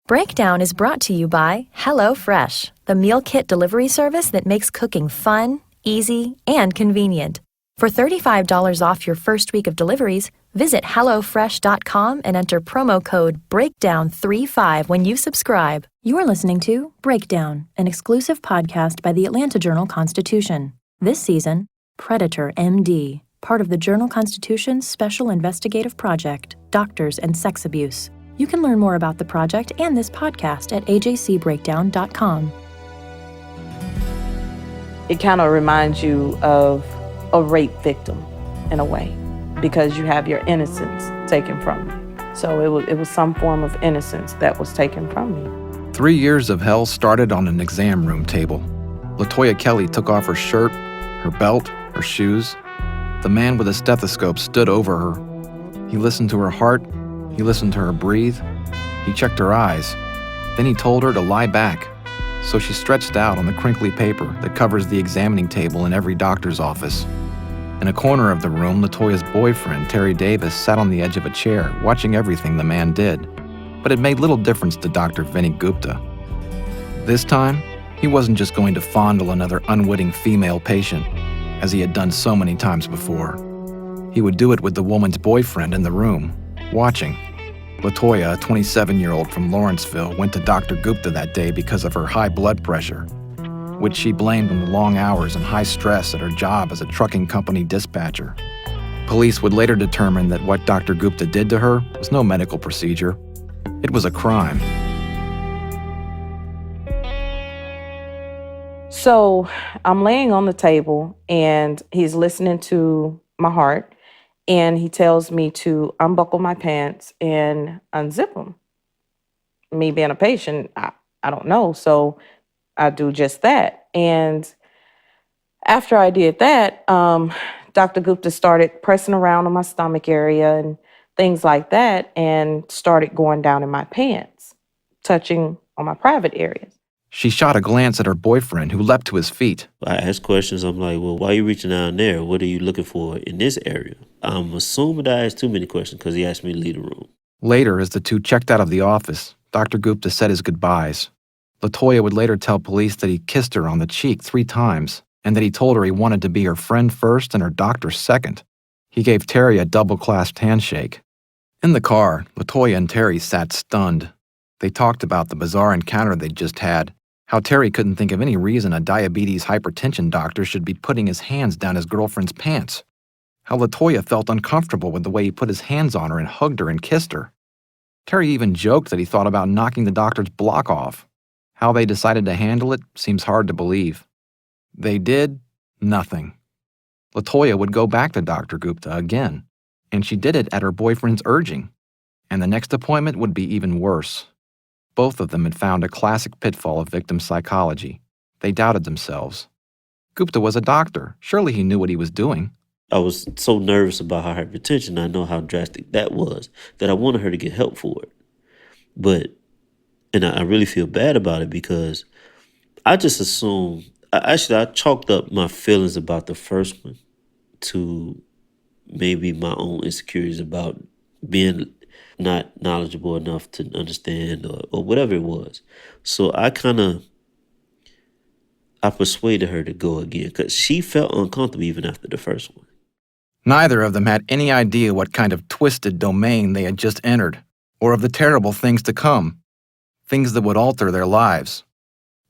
Breakdown is brought to you by HelloFresh, the meal kit delivery service that makes cooking fun, easy, and convenient. For $35 off your first week of deliveries, visit HelloFresh.com and enter promo code BREAKDOWN35 when you subscribe. You're listening to Breakdown, an exclusive podcast by the Atlanta Journal-Constitution. This season, Predator MD, part of the Journal-Constitution's Special Investigative Project, Doctors and Sex Abuse. You can learn more about the project and this podcast at ajcbreakdown.com. It kind of reminds you of a rape victim in a way, because you have your innocence taken from you. So it was some form of innocence that was taken from me. 3 years of hell started on an exam room table. LaToya Kelly took off her shirt, her belt, her shoes. The man with a stethoscope stood over her. He listened to her heart. He listened to her breathe. He checked her eyes. Then he told her to lie back. So she stretched out on the crinkly paper that covers the examining table in every doctor's office. In a corner of the room, LaToya's boyfriend, Terry Davis, sat on the edge of a chair, watching everything the man did. But it made little difference to Dr. Vinny Gupta. This time, he wasn't just going to fondle another unwitting female patient, as he had done so many times before. He would do it with the woman's boyfriend in the room, watching. LaToya, a 27-year-old from Lawrenceville, went to Dr. Gupta that day because of her high blood pressure, which she blamed on the long hours and high stress at her job as a trucking company dispatcher. Police would later determine that what Dr. Gupta did to her was no medical procedure. It was a crime. So I'm laying on the table, and he's listening to my heart, and he tells me to unbuckle my pants and unzip them. Me being a patient, I don't know, so I do just that. And after I did that, Dr. Gupta started pressing around on my stomach area and things like that, and started going down in my pants, touching on my private areas. She shot a glance at her boyfriend, who leapt to his feet. I asked questions. I'm like, well, why are you reaching down there? What are you looking for in this area? I'm assuming I asked too many questions because he asked me to leave the room. Later, as the two checked out of the office, Dr. Gupta said his goodbyes. LaToya would later tell police that he kissed her on the cheek 3 times, and that he told her he wanted to be her friend first and her doctor second. He gave Terry a double-clasped handshake. In the car, LaToya and Terry sat stunned. They talked about the bizarre encounter they'd just had, how Terry couldn't think of any reason a diabetes hypertension doctor should be putting his hands down his girlfriend's pants, how LaToya felt uncomfortable with the way he put his hands on her and hugged her and kissed her. Terry even joked that he thought about knocking the doctor's block off. How they decided to handle it seems hard to believe. They did nothing. LaToya would go back to Dr. Gupta again, and she did it at her boyfriend's urging. And the next appointment would be even worse. Both of them had found a classic pitfall of victim psychology. They doubted themselves. Gupta was a doctor. Surely he knew what he was doing. I was so nervous about her hypertension. I know how drastic that was, that I wanted her to get help for it. And I really feel bad about it because I just assumed, I chalked up my feelings about the first one to maybe my own insecurities about being not knowledgeable enough to understand or whatever it was. So I persuaded her to go again because she felt uncomfortable even after the first one. Neither of them had any idea what kind of twisted domain they had just entered, or of the terrible things to come, things that would alter their lives.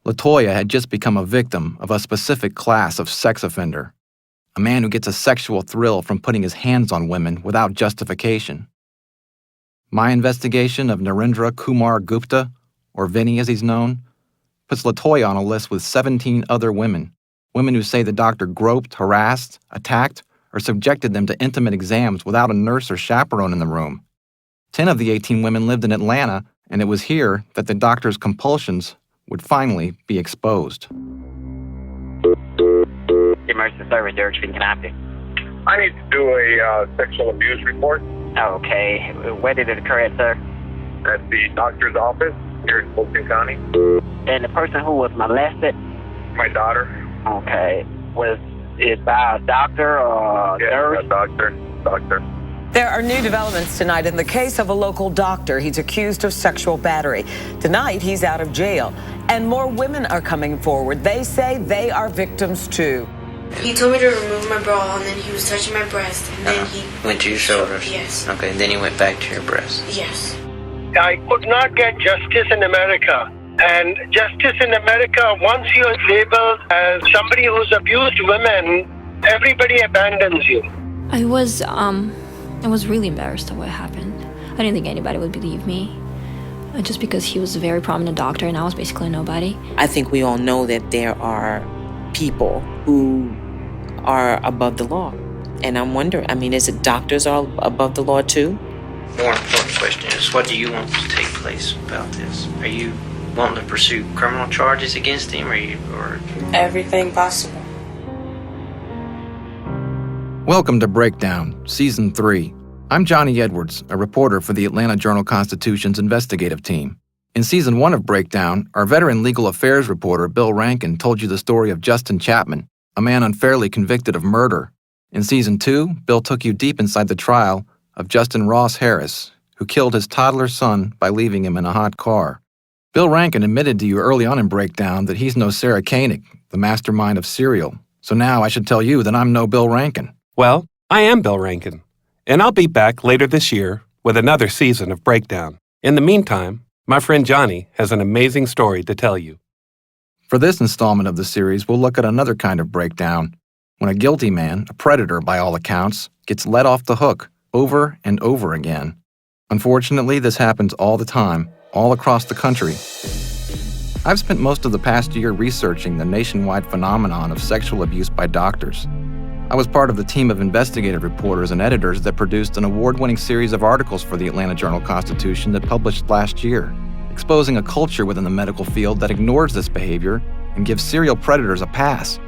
LaToya had just become a victim of a specific class of sex offender, a man who gets a sexual thrill from putting his hands on women without justification. My investigation of Narendra Gupta, or Vinny as he's known, puts LaToya on a list with 17 other women who say the doctor groped, harassed, attacked, or subjected them to intimate exams without a nurse or chaperone in the room. 10 of the 18 women lived in Atlanta, and it was here that the doctor's compulsions would finally be exposed. Emergency service, Derek speaking. Can I help you? I need to do a sexual abuse report. Okay. Where did it occur at, sir? At the doctor's office here in Fulton County. And the person who was molested? My daughter. Okay. Was it by a doctor or a nurse? Yeah, a doctor. There are new developments tonight in the case of a local doctor. He's accused of sexual battery. Tonight, he's out of jail. And more women are coming forward. They say they are victims too. He told me to remove my bra, and then he was touching my breast, and then he went to your shoulders? Yes. Okay, and then he went back to your breast? Yes. I could not get justice in America. And justice in America, once you're labeled as somebody who's abused women, everybody abandons you. I was really embarrassed of what happened. I didn't think anybody would believe me. Just because he was a very prominent doctor and I was basically nobody. I think we all know that there are people who are above the law. And I'm wondering, is it doctors are above the law too? More important question is, what do you want to take place about this? Are you wanting to pursue criminal charges against him, or Everything possible. Welcome to Breakdown, Season 3. I'm Johnny Edwards, a reporter for the Atlanta Journal-Constitution's investigative team. In Season 1 of Breakdown, our veteran legal affairs reporter Bill Rankin told you the story of Justin Chapman, a man unfairly convicted of murder. In Season 2, Bill took you deep inside the trial of Justin Ross Harris, who killed his toddler son by leaving him in a hot car. Bill Rankin admitted to you early on in Breakdown that he's no Sarah Koenig, the mastermind of Serial. So now I should tell you that I'm no Bill Rankin. Well, I am Bill Rankin, and I'll be back later this year with another season of Breakdown. In the meantime, my friend Johnny has an amazing story to tell you. For this installment of the series, we'll look at another kind of breakdown, when a guilty man, a predator by all accounts, gets let off the hook over and over again. Unfortunately, this happens all the time, all across the country. I've spent most of the past year researching the nationwide phenomenon of sexual abuse by doctors. I was part of the team of investigative reporters and editors that produced an award-winning series of articles for the Atlanta Journal-Constitution that published last year, exposing a culture within the medical field that ignores this behavior and gives serial predators a pass.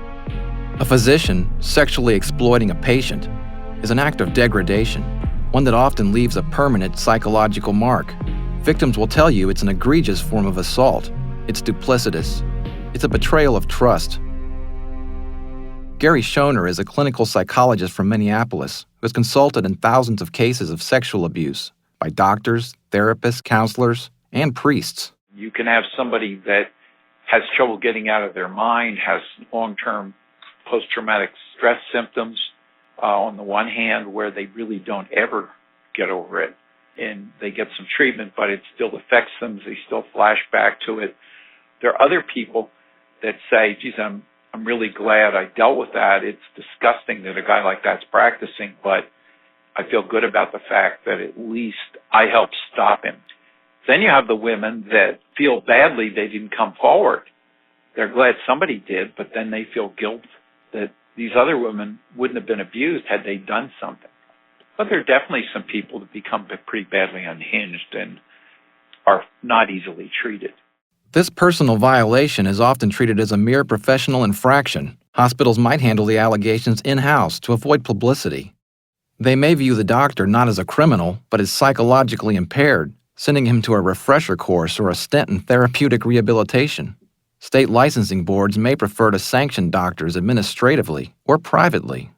A physician sexually exploiting a patient is an act of degradation, one that often leaves a permanent psychological mark. Victims will tell you it's an egregious form of assault. It's duplicitous. It's a betrayal of trust. Gary Schoner is a clinical psychologist from Minneapolis who has consulted in thousands of cases of sexual abuse by doctors, therapists, counselors, and priests. You can have somebody that has trouble getting out of their mind, has long-term post-traumatic stress symptoms on the one hand, where they really don't ever get over it. And they get some treatment, but it still affects them. They still flash back to it. There are other people that say, geez, I'm really glad I dealt with that. It's disgusting that a guy like that's practicing, but I feel good about the fact that at least I helped stop him. Then you have the women that feel badly they didn't come forward. They're glad somebody did, but then they feel guilt that these other women wouldn't have been abused had they done something. But there are definitely some people that become pretty badly unhinged and are not easily treated. This personal violation is often treated as a mere professional infraction. Hospitals might handle the allegations in-house to avoid publicity. They may view the doctor not as a criminal, but as psychologically impaired, sending him to a refresher course or a stint in therapeutic rehabilitation. State licensing boards may prefer to sanction doctors administratively or privately.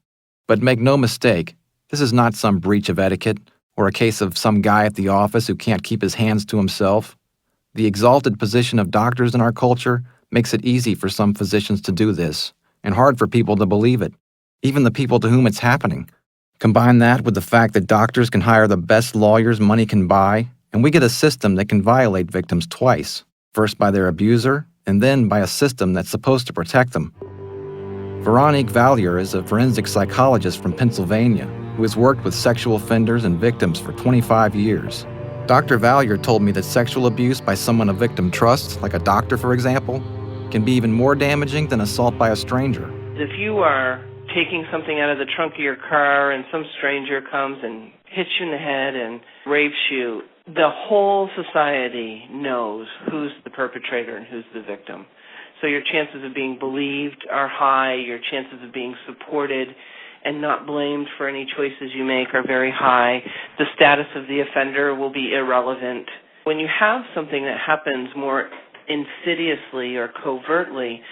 But make no mistake, this is not some breach of etiquette or a case of some guy at the office who can't keep his hands to himself. The exalted position of doctors in our culture makes it easy for some physicians to do this, and hard for people to believe it, even the people to whom it's happening. Combine that with the fact that doctors can hire the best lawyers money can buy, and we get a system that can violate victims twice, first by their abuser, and then by a system that's supposed to protect them. Veronique Valier is a forensic psychologist from Pennsylvania who has worked with sexual offenders and victims for 25 years. Dr. Valier told me that sexual abuse by someone a victim trusts, like a doctor for example, can be even more damaging than assault by a stranger. If you are taking something out of the trunk of your car and some stranger comes and hits you in the head and rapes you, the whole society knows who's the perpetrator and who's the victim. So your chances of being believed are high, your chances of being supported and not blamed for any choices you make are very high. The status of the offender will be irrelevant. When you have something that happens more insidiously or covertly,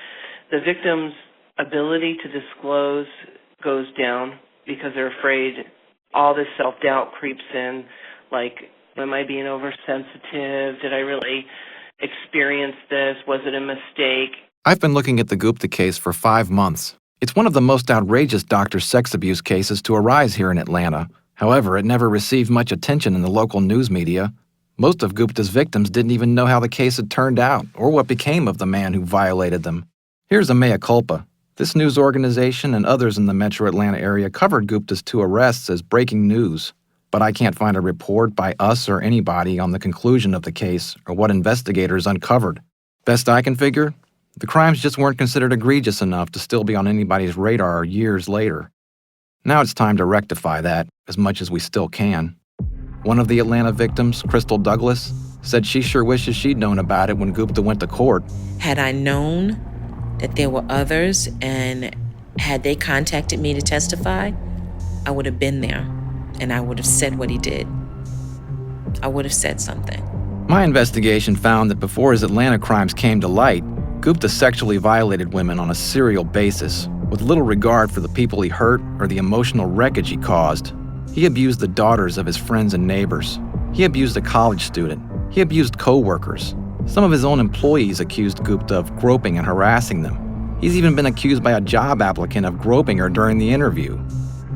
the victim's ability to disclose goes down because they're afraid All this self-doubt creeps in, like, am I being oversensitive? Did I really experience this? Was it a mistake? I've been looking at the Gupta case for 5 months. It's one of the most outrageous doctor sex abuse cases to arise here in Atlanta. However, it never received much attention in the local news media. Most of Gupta's victims didn't even know how the case had turned out or what became of the man who violated them. Here's a mea culpa. This news organization and others in the metro Atlanta area covered Gupta's 2 arrests as breaking news, but I can't find a report by us or anybody on the conclusion of the case or what investigators uncovered. Best I can figure, the crimes just weren't considered egregious enough to still be on anybody's radar years later. Now it's time to rectify that, as much as we still can. One of the Atlanta victims, Crystal Douglas, said she sure wishes she'd known about it when Gupta went to court. Had I known that there were others and had they contacted me to testify, I would have been there and I would have said what he did. I would have said something. My investigation found that before his Atlanta crimes came to light, Gupta sexually violated women on a serial basis, with little regard for the people he hurt or the emotional wreckage he caused. He abused the daughters of his friends and neighbors. He abused a college student. He abused co-workers. Some of his own employees accused Gupta of groping and harassing them. He's even been accused by a job applicant of groping her during the interview.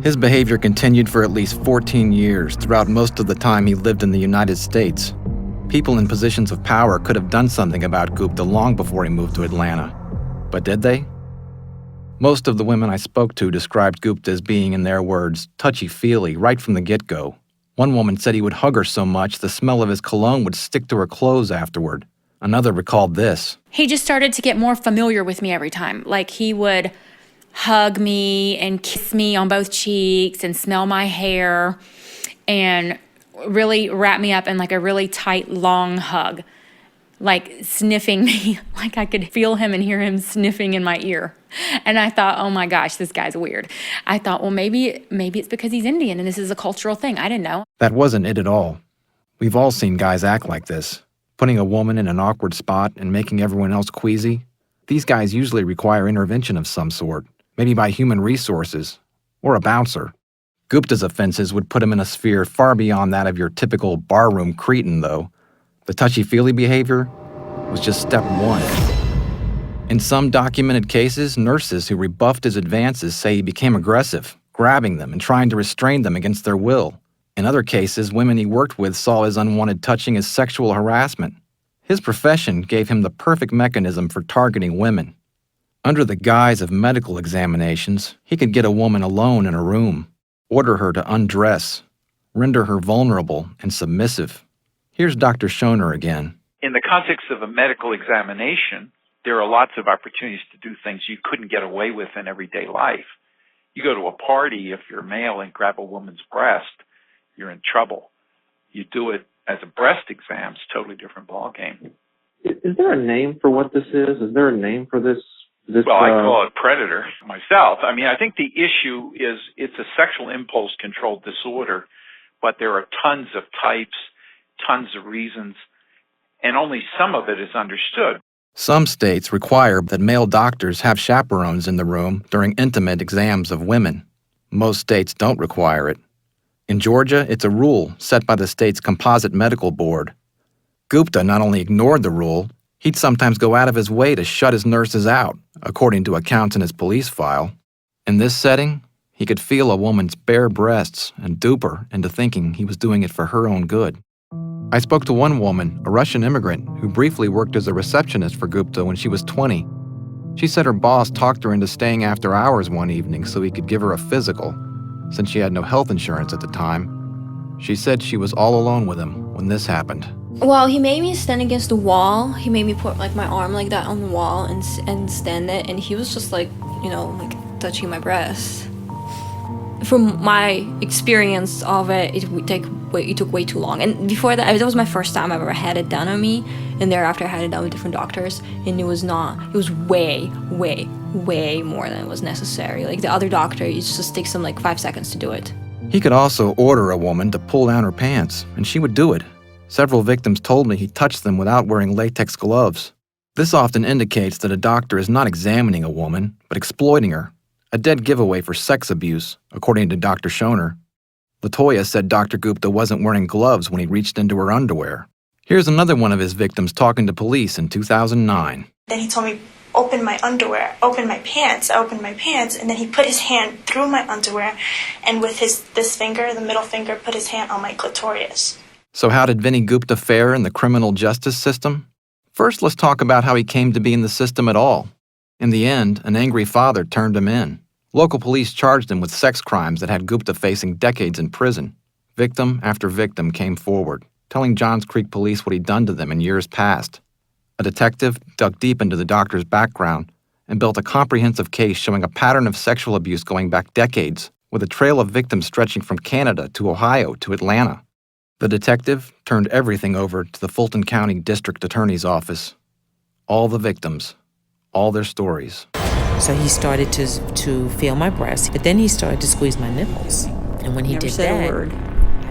His behavior continued for at least 14 years throughout most of the time he lived in the United States. People in positions of power could have done something about Gupta long before he moved to Atlanta. But did they? Most of the women I spoke to described Gupta as being, in their words, touchy-feely right from the get-go. One woman said he would hug her so much the smell of his cologne would stick to her clothes afterward. Another recalled this. He just started to get more familiar with me every time. Like, he would hug me and kiss me on both cheeks and smell my hair and really wrap me up in like a really tight, long hug, like sniffing me, like I could feel him and hear him sniffing in my ear. And I thought, oh my gosh, this guy's weird. I thought, well, maybe it's because he's Indian and this is a cultural thing. I didn't know. That wasn't it at all. We've all seen guys act like this, putting a woman in an awkward spot and making everyone else queasy. These guys usually require intervention of some sort, maybe by human resources or a bouncer. Gupta's offenses would put him in a sphere far beyond that of your typical barroom cretin, though. The touchy-feely behavior was just step 1. In some documented cases, nurses who rebuffed his advances say he became aggressive, grabbing them and trying to restrain them against their will. In other cases, women he worked with saw his unwanted touching as sexual harassment. His profession gave him the perfect mechanism for targeting women. Under the guise of medical examinations, he could get a woman alone in a room, order her to undress, render her vulnerable and submissive. Here's Dr. Schoner again. In the context of a medical examination, there are lots of opportunities to do things you couldn't get away with in everyday life. You go to a party, if you're male, and grab a woman's breast, you're in trouble. You do it as a breast exam, it's a totally different ballgame. Is there a name for what this is? Is there a name for this? Well, I call it predator myself. I mean, I think the issue is it's a sexual impulse control disorder, but there are tons of types, tons of reasons, and only some of it is understood. Some states require that male doctors have chaperones in the room during intimate exams of women. Most states don't require it. In Georgia, it's a rule set by the state's composite medical board. Gupta not only ignored the rule, he'd sometimes go out of his way to shut his nurses out, according to accounts in his police file. In this setting, he could feel a woman's bare breasts and dupe her into thinking he was doing it for her own good. I spoke to one woman, a Russian immigrant, who briefly worked as a receptionist for Gupta when she was 20. She said her boss talked her into staying after hours one evening so he could give her a physical, since she had no health insurance at the time. She said she was all alone with him when this happened. Well, he made me stand against the wall. He made me put like my arm like that on the wall and stand it. And he was just like, like touching my breast. From my experience of it, it took way too long. And before that was my first time I've ever had it done on me. And thereafter I had it done with different doctors. And it was way, way, way more than it was necessary. Like the other doctor, it just takes them like 5 seconds to do it. He could also order a woman to pull down her pants, and she would do it. Several victims told me he touched them without wearing latex gloves. This often indicates that a doctor is not examining a woman, but exploiting her, a dead giveaway for sex abuse, according to Dr. Schoner. LaToya said Dr. Gupta wasn't wearing gloves when he reached into her underwear. Here's another one of his victims talking to police in 2009. Then he told me, open my underwear, open my pants. I opened my pants, and then he put his hand through my underwear, and with this finger, the middle finger, put his hand on my clitoris. So how did Vinny Gupta fare in the criminal justice system? First, let's talk about how he came to be in the system at all. In the end, an angry father turned him in. Local police charged him with sex crimes that had Gupta facing decades in prison. Victim after victim came forward, telling Johns Creek police what he'd done to them in years past. A detective dug deep into the doctor's background and built a comprehensive case showing a pattern of sexual abuse going back decades, with a trail of victims stretching from Canada to Ohio to Atlanta. The detective turned everything over to the Fulton County District Attorney's Office. All the victims, all their stories. So he started to feel my breast, but then he started to squeeze my nipples. And when he Never did said that, a word.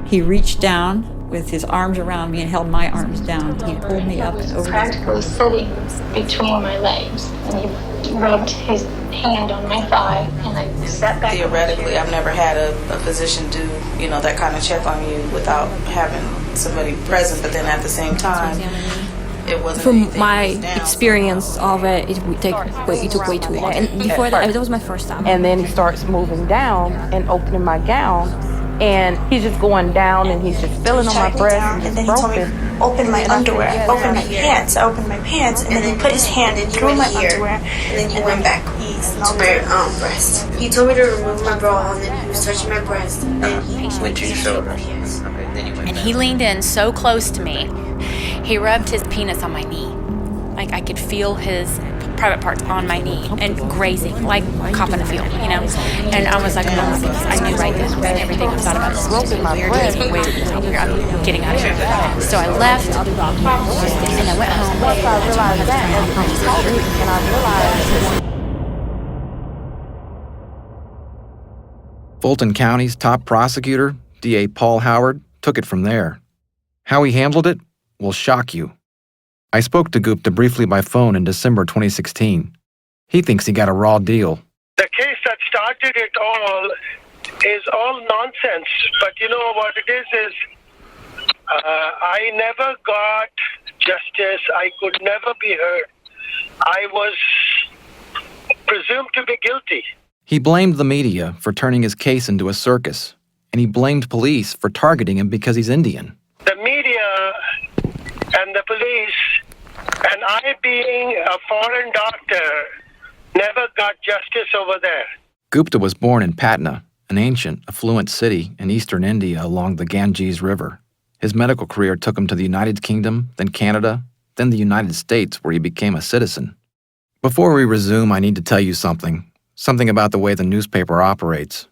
He reached down with his arms around me and held my arms down. He pulled me up and over practically sitting between my legs, and he rubbed his hand on my thigh, and I sat back. Theoretically, I've never had a physician do, that kind of check on you without having somebody present, but then at the same time, it wasn't. From my experience of it, it took way too long. And before that was my first time. And then he starts moving down and opening my gown. And he's just going down and he's just feeling on my breast And then he told me, open my underwear, open my pants. I opened my pants, and then he put his hand through my underwear. And then you went back to my breast. He told me to remove my bra, and then he was touching my breast. And then he Went to your shoulder. Yes. Okay, then you went And he leaned in so close to me. He rubbed his penis on my knee. Like I could feel his private parts on my knee and grazing, like a cop in a field, And I was like, I knew right then and everything I thought about this was weird. I'm getting out of here. So I left, and I went home. Once I realized that, everything called me, and I realized. Fulton County's top prosecutor, D.A. Paul Howard, took it from there. How he handled it will shock you. I spoke to Gupta briefly by phone in December 2016. He thinks he got a raw deal. The case that started it all is all nonsense. But you know what it is I never got justice. I could never be heard. I was presumed to be guilty. He blamed the media for turning his case into a circus, and he blamed police for targeting him because he's Indian. The media and the police, and I being a foreign doctor, never got justice over there. Gupta was born in Patna, an ancient, affluent city in eastern India along the Ganges River. His medical career took him to the United Kingdom, then Canada, then the United States, where he became a citizen. Before we resume, I need to tell you something about the way the newspaper operates.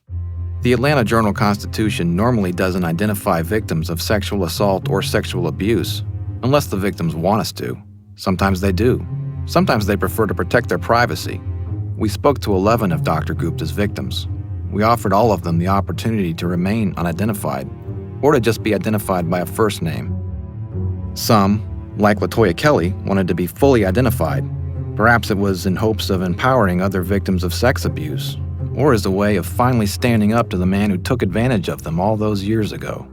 The Atlanta Journal-Constitution normally doesn't identify victims of sexual assault or sexual abuse, unless the victims want us to. Sometimes they do. Sometimes they prefer to protect their privacy. We spoke to 11 of Dr. Gupta's victims. We offered all of them the opportunity to remain unidentified, or to just be identified by a first name. Some, like LaToya Kelly, wanted to be fully identified. Perhaps it was in hopes of empowering other victims of sex abuse, or as a way of finally standing up to the man who took advantage of them all those years ago.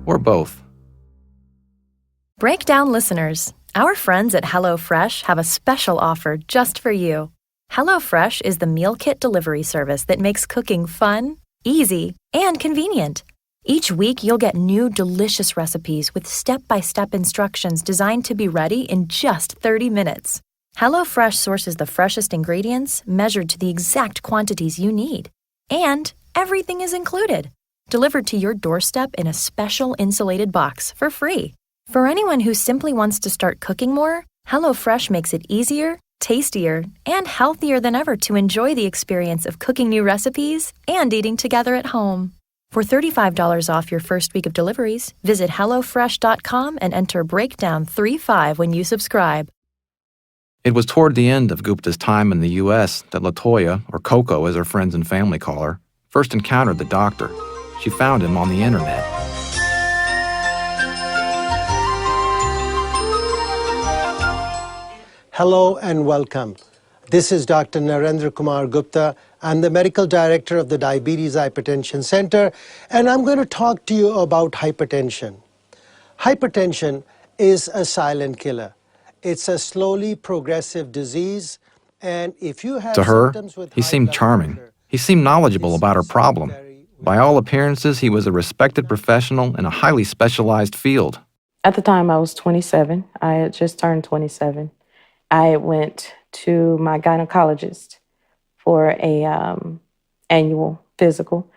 Or both. Breakdown listeners, our friends at HelloFresh have a special offer just for you. HelloFresh is the meal kit delivery service that makes cooking fun, easy, and convenient. Each week, you'll get new delicious recipes with step-by-step instructions designed to be ready in just 30 minutes. HelloFresh sources the freshest ingredients, measured to the exact quantities you need. And everything is included, delivered to your doorstep in a special insulated box for free. For anyone who simply wants to start cooking more, HelloFresh makes it easier, tastier, and healthier than ever to enjoy the experience of cooking new recipes and eating together at home. For $35 off your first week of deliveries, visit HelloFresh.com and enter Breakdown35 when you subscribe. It was toward the end of Gupta's time in the U.S. that LaToya, or Coco as her friends and family call her, first encountered the doctor. She found him on the internet. Hello and welcome. This is Dr. Narendra Gupta. I'm the medical director of the Diabetes Hypertension Center, and I'm going to talk to you about hypertension. Hypertension is a silent killer. It's a slowly progressive disease, and if you have To her, symptoms with he high seemed blood charming. pressure, He seemed knowledgeable about her problem. By all appearances, he was a respected professional in a highly specialized field. At the time, I was 27. I had just turned 27. I went to my gynecologist for a annual physical.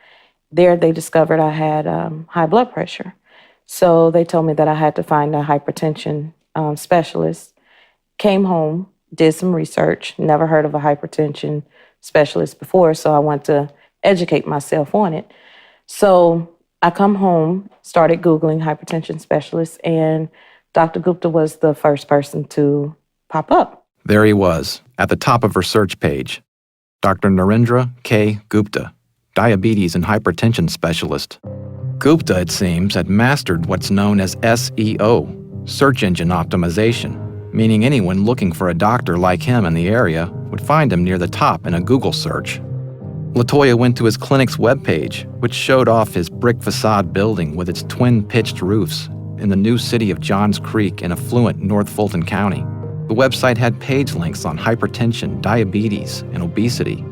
There, they discovered I had high blood pressure. So they told me that I had to find a hypertension specialist. Came home, did some research, never heard of a hypertension specialist before, so I went to educate myself on it. So I come home, started Googling hypertension specialists, and Dr. Gupta was the first person to pop up. There he was, at the top of her search page. Dr. Narendra K. Gupta, diabetes and hypertension specialist. Gupta, it seems, had mastered what's known as SEO, search engine optimization, meaning anyone looking for a doctor like him in the area would find him near the top in a Google search. LaToya went to his clinic's webpage, which showed off his brick facade building with its twin-pitched roofs in the new city of Johns Creek in affluent North Fulton County. The website had page links on hypertension, diabetes, and obesity.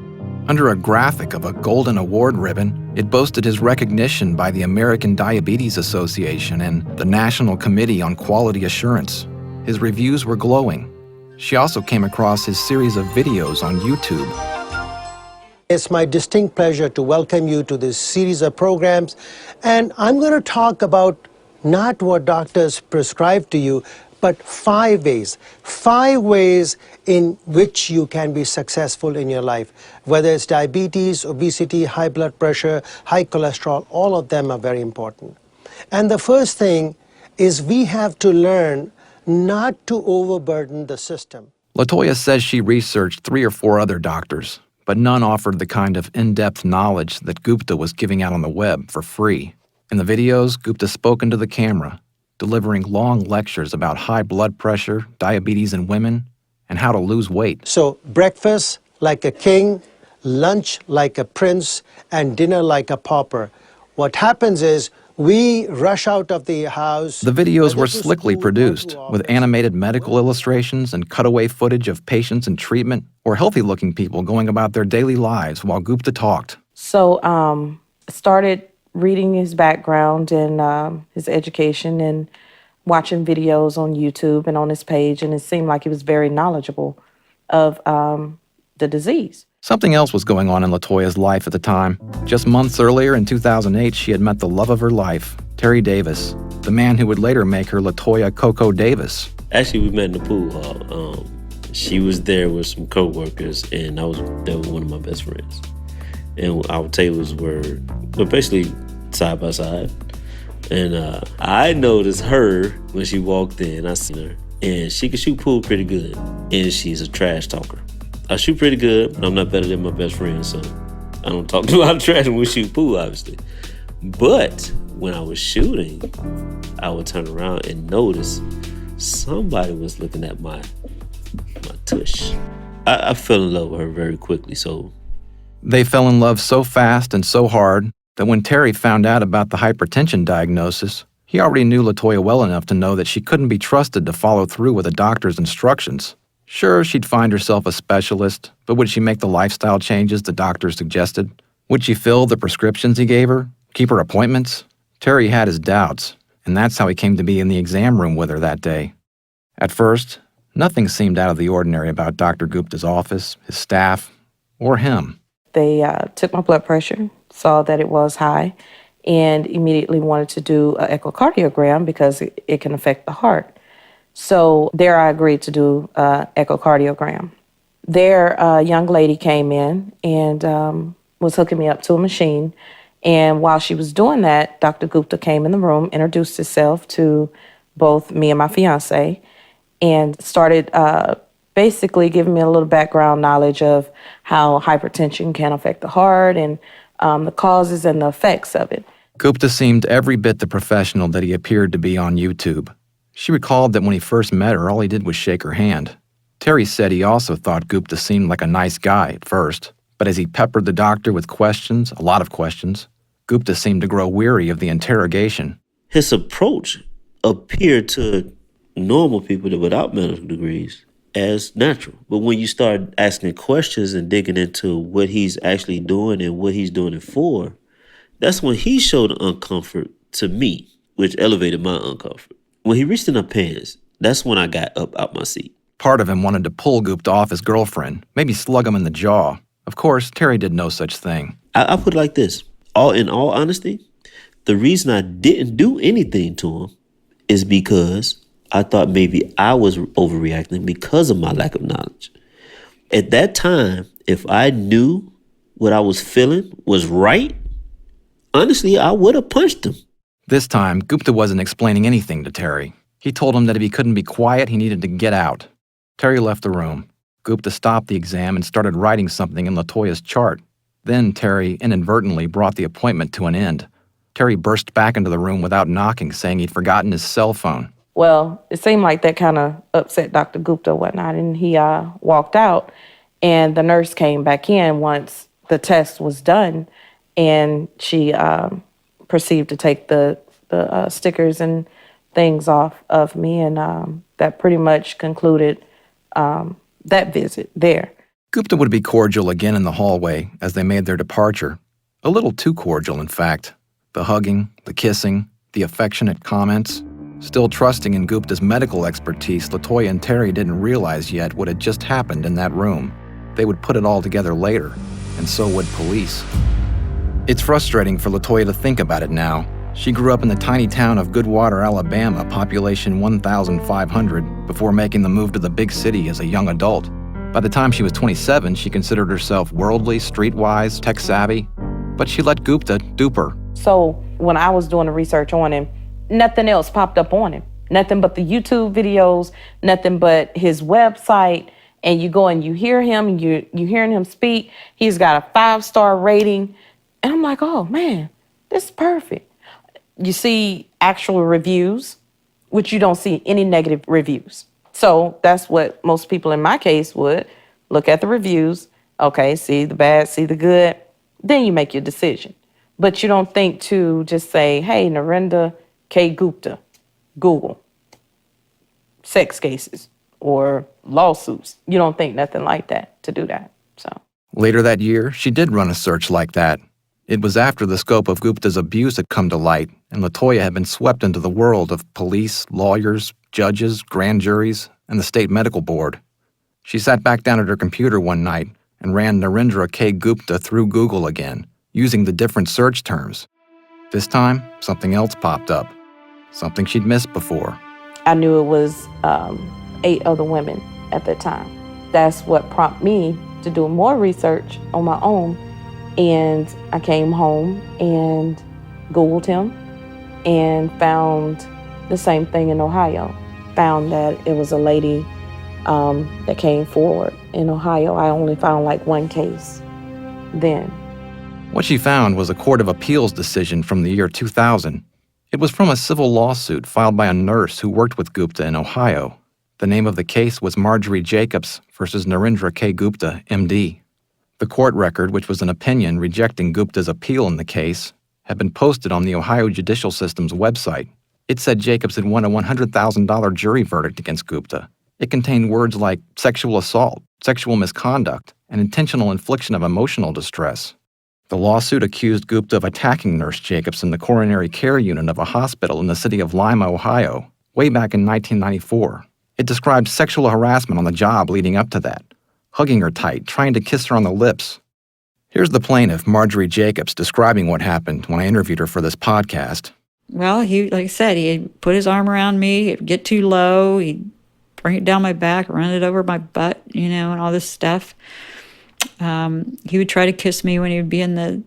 Under a graphic of a Golden Award ribbon, it boasted his recognition by the American Diabetes Association and the National Committee on Quality Assurance. His reviews were glowing. She also came across his series of videos on YouTube. It's my distinct pleasure to welcome you to this series of programs, and I'm going to talk about not what doctors prescribe to you, but 5 ways in which you can be successful in your life. Whether it's diabetes, obesity, high blood pressure, high cholesterol, all of them are very important. And the first thing is we have to learn not to overburden the system. LaToya says she researched 3 or 4 other doctors, but none offered the kind of in-depth knowledge that Gupta was giving out on the web for free. In the videos, Gupta spoke into the camera, delivering long lectures about high blood pressure, diabetes in women, and how to lose weight. So breakfast like a king, lunch like a prince, and dinner like a pauper. What happens is we rush out of the house. The videos were slickly produced, with animated medical illustrations and cutaway footage of patients in treatment or healthy-looking people going about their daily lives while Gupta talked. So started reading his background and his education and watching videos on YouTube and on his page, and it seemed like he was very knowledgeable of the disease. Something else was going on in LaToya's life at the time. Just months earlier, in 2008, she had met the love of her life, Terry Davis, the man who would later make her LaToya Coco Davis. Actually, we met in the pool hall. She was there with some coworkers, and they were one of my best friends. And our tables were basically side by side. And I noticed her when she walked in. I seen her, and she could shoot pool pretty good, and she's a trash talker. I shoot pretty good, but I'm not better than my best friend, so I don't talk a lot of trash when we shoot pool, obviously. But when I was shooting, I would turn around and notice somebody was looking at my tush. I fell in love with her very quickly, so. They fell in love so fast and so hard that when Terry found out about the hypertension diagnosis, he already knew LaToya well enough to know that she couldn't be trusted to follow through with a doctor's instructions. Sure, she'd find herself a specialist, but would she make the lifestyle changes the doctor suggested? Would she fill the prescriptions he gave her? Keep her appointments? Terry had his doubts, and that's how he came to be in the exam room with her that day. At first, nothing seemed out of the ordinary about Dr. Gupta's office, his staff, or him. They took my blood pressure, saw that it was high, and immediately wanted to do an echocardiogram because it can affect the heart. So there I agreed to do an echocardiogram. There, a young lady came in and was hooking me up to a machine. And while she was doing that, Dr. Gupta came in the room, introduced himself to both me and my fiance, and started basically giving me a little background knowledge of how hypertension can affect the heart and the causes and the effects of it. Gupta seemed every bit the professional that he appeared to be on YouTube. She recalled that when he first met her, all he did was shake her hand. Terry said he also thought Gupta seemed like a nice guy at first, but as he peppered the doctor with questions, a lot of questions, Gupta seemed to grow weary of the interrogation. His approach appeared to normal people that without medical degrees as natural. But when you start asking questions and digging into what he's actually doing and what he's doing it for, that's when he showed uncomfort to me, which elevated my uncomfort. When he reached in her pants, that's when I got up out my seat. Part of him wanted to pull Gupta off his girlfriend, maybe slug him in the jaw. Of course, Terry did no such thing. I put it like this. In all honesty, the reason I didn't do anything to him is because I thought maybe I was overreacting because of my lack of knowledge. At that time, if I knew what I was feeling was right, honestly, I would have punched him. This time, Gupta wasn't explaining anything to Terry. He told him that if he couldn't be quiet, he needed to get out. Terry left the room. Gupta stopped the exam and started writing something in LaToya's chart. Then Terry inadvertently brought the appointment to an end. Terry burst back into the room without knocking, saying he'd forgotten his cell phone. Well, it seemed like that kind of upset Dr. Gupta and whatnot, and he walked out, and the nurse came back in once the test was done, and she proceeded to take the stickers and things off of me, and that pretty much concluded that visit there. Gupta would be cordial again in the hallway as they made their departure. A little too cordial, in fact. The hugging, the kissing, the affectionate comments. Still trusting in Gupta's medical expertise, LaToya and Terry didn't realize yet what had just happened in that room. They would put it all together later, and so would police. It's frustrating for LaToya to think about it now. She grew up in the tiny town of Goodwater, Alabama, population 1,500, before making the move to the big city as a young adult. By the time she was 27, she considered herself worldly, streetwise, tech-savvy, but she let Gupta dupe her. So when I was doing the research on him, nothing else popped up on him. Nothing but the YouTube videos, nothing but his website, and you go and you hear him, you're hearing him speak. He's got a 5-star rating, and I'm like, oh man, this is perfect. You see actual reviews, which you don't see any negative reviews. So that's what most people in my case would look at the reviews. Okay, see the bad, see the good. Then you make your decision. But you don't think to just say, hey, Narendra K. Gupta, Google, sex cases or lawsuits. You don't think nothing like that to do that. So later that year, she did run a search like that. It was after the scope of Gupta's abuse had come to light, and LaToya had been swept into the world of police, lawyers, judges, grand juries, and the state medical board. She sat back down at her computer one night and ran Narendra K. Gupta through Google again, using the different search terms. This time, something else popped up, something she'd missed before. I knew it was 8 other women at that time. That's what prompted me to do more research on my own. And I came home and Googled him and found the same thing in Ohio. Found that it was a lady that came forward in Ohio. I only found like one case then. What she found was a Court of Appeals decision from the year 2000. It was from a civil lawsuit filed by a nurse who worked with Gupta in Ohio. The name of the case was Marjorie Jacobs versus Narendra K. Gupta, MD. The court record, which was an opinion rejecting Gupta's appeal in the case, had been posted on the Ohio judicial system's website. It said Jacobs had won a $100,000 jury verdict against Gupta. It contained words like sexual assault, sexual misconduct, and intentional infliction of emotional distress. The lawsuit accused Gupta of attacking Nurse Jacobs in the coronary care unit of a hospital in the city of Lima, Ohio, way back in 1994. It described sexual harassment on the job leading up to that, hugging her tight, trying to kiss her on the lips. Here's the plaintiff, Marjorie Jacobs, describing what happened when I interviewed her for this podcast. Well, he, like I said, he'd put his arm around me, it'd get too low, he'd bring it down my back, run it over my butt, and all this stuff. He would try to kiss me when he would be in the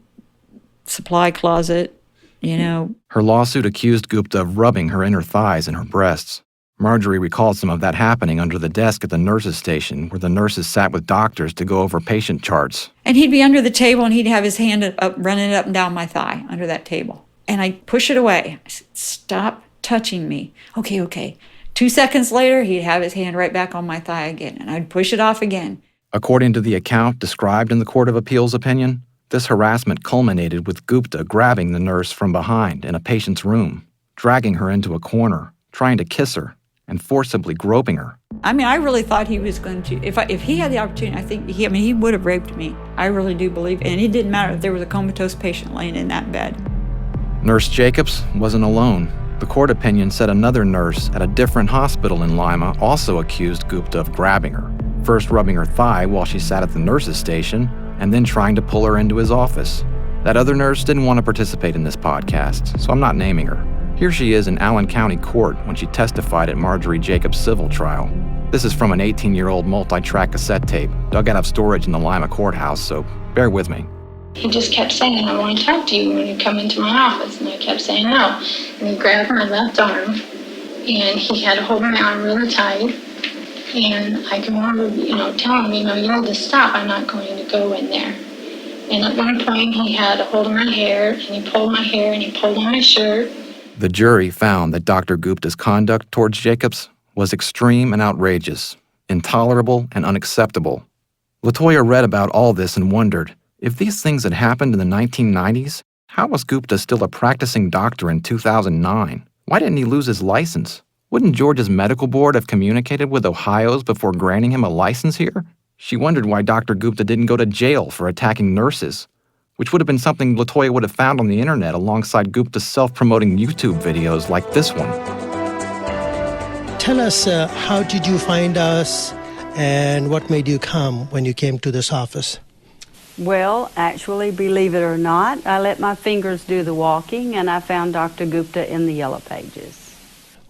supply closet, Her lawsuit accused Gupta of rubbing her inner thighs and her breasts. Marjorie recalled some of that happening under the desk at the nurses' station, where the nurses sat with doctors to go over patient charts. And he'd be under the table, and he'd have his hand up, running it up and down my thigh under that table. And I'd push it away. I said, stop touching me. Okay. 2 seconds later, he'd have his hand right back on my thigh again, and I'd push it off again. According to the account described in the Court of Appeals opinion, this harassment culminated with Gupta grabbing the nurse from behind in a patient's room, dragging her into a corner, trying to kiss her, and forcibly groping her. I mean, I really thought he was going to, if he had the opportunity, I think he would have raped me. I really do believe, and it didn't matter if there was a comatose patient laying in that bed. Nurse Jacobs wasn't alone. The court opinion said another nurse at a different hospital in Lima also accused Gupta of grabbing her, first rubbing her thigh while she sat at the nurse's station, and then trying to pull her into his office. That other nurse didn't want to participate in this podcast, so I'm not naming her. Here she is in Allen County Court when she testified at Marjorie Jacobs' civil trial. This is from an 18-year-old multi-track cassette tape dug out of storage in the Lima courthouse, so bear with me. He just kept saying, I want to talk to you when you come into my office. And I kept saying no. And he grabbed my left arm, and he had a hold of my arm really tight. And I can remember, telling him, you need to stop. I'm not going to go in there. And at one point, he had a hold of my hair, and he pulled my hair, and he pulled on my shirt. The jury found that Dr. Gupta's conduct towards Jacobs was extreme and outrageous, intolerable and unacceptable. LaToya read about all this and wondered, if these things had happened in the 1990s, how was Gupta still a practicing doctor in 2009? Why didn't he lose his license? Wouldn't Georgia's medical board have communicated with Ohio's before granting him a license here? She wondered why Dr. Gupta didn't go to jail for attacking nurses, which would have been something LaToya would have found on the internet alongside Gupta's self-promoting YouTube videos like this one. Tell us, how did you find us and what made you come when you came to this office? Well, actually, believe it or not, I let my fingers do the walking, and I found Dr. Gupta in the Yellow Pages.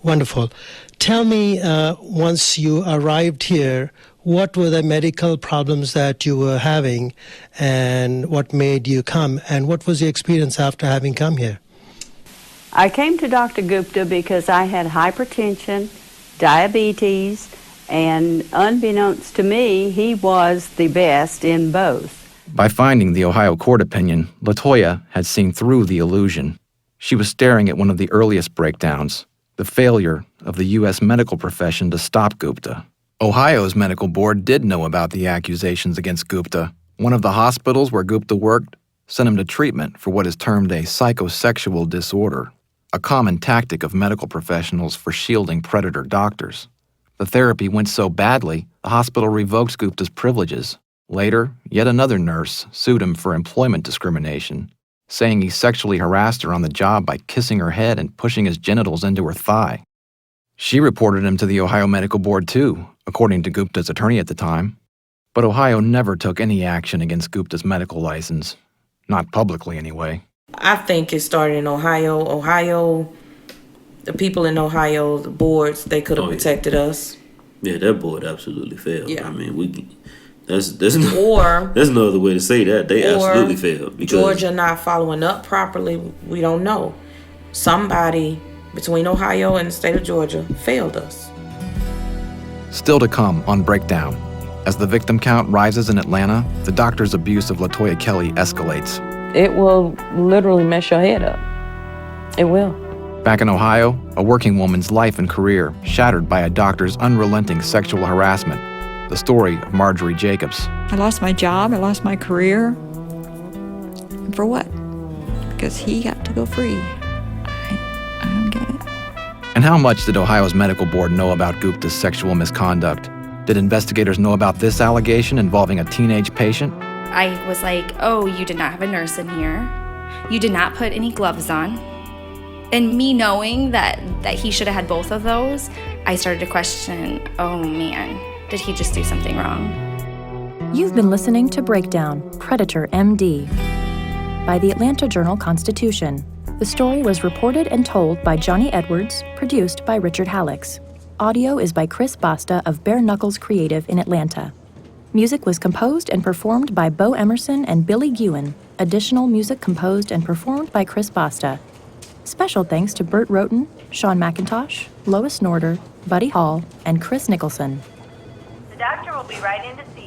Wonderful. Tell me, once you arrived here, what were the medical problems that you were having, and what made you come, and what was your experience after having come here? I came to Dr. Gupta because I had hypertension, diabetes, and unbeknownst to me, he was the best in both. By finding the Ohio court opinion, LaToya had seen through the illusion. She was staring at one of the earliest breakdowns, the failure of the U.S. medical profession to stop Gupta. Ohio's medical board did know about the accusations against Gupta. One of the hospitals where Gupta worked sent him to treatment for what is termed a psychosexual disorder, a common tactic of medical professionals for shielding predator doctors. The therapy went so badly, the hospital revoked Gupta's privileges. Later, yet another nurse sued him for employment discrimination, saying he sexually harassed her on the job by kissing her head and pushing his genitals into her thigh. She reported him to the Ohio Medical Board too, according to Gupta's attorney at the time. But Ohio never took any action against Gupta's medical license. Not publicly, anyway. I think it started in Ohio. The people in Ohio, the boards, they could have protected us. Yeah, that board absolutely failed. Yeah. I mean, there's no other way to say that. They absolutely failed. Because Georgia not following up properly, we don't know. Somebody between Ohio and the state of Georgia failed us. Still to come on Breakdown. As the victim count rises in Atlanta, the doctor's abuse of LaToya Kelly escalates. It will literally mess your head up. It will. Back in Ohio, a working woman's life and career shattered by a doctor's unrelenting sexual harassment. The story of Marjorie Jacobs. I lost my job, I lost my career. And for what? Because he got to go free. I don't get it. And how much did Ohio's medical board know about Gupta's sexual misconduct? Did investigators know about this allegation involving a teenage patient? I was like, oh, you did not have a nurse in here. You did not put any gloves on. And me knowing that he should have had both of those, I started to question, oh man, did he just do something wrong? You've been listening to Breakdown, Predator MD by the Atlanta Journal-Constitution. The story was reported and told by Johnny Edwards, produced by Richard Hallex. Audio is by Chris Basta of Bare Knuckles Creative in Atlanta. Music was composed and performed by Bo Emerson and Billy Guin. Additional music composed and performed by Chris Basta. Special thanks to Burt Roten, Sean McIntosh, Lois Norder, Buddy Hall, and Chris Nicholson. The doctor will be right in to see you.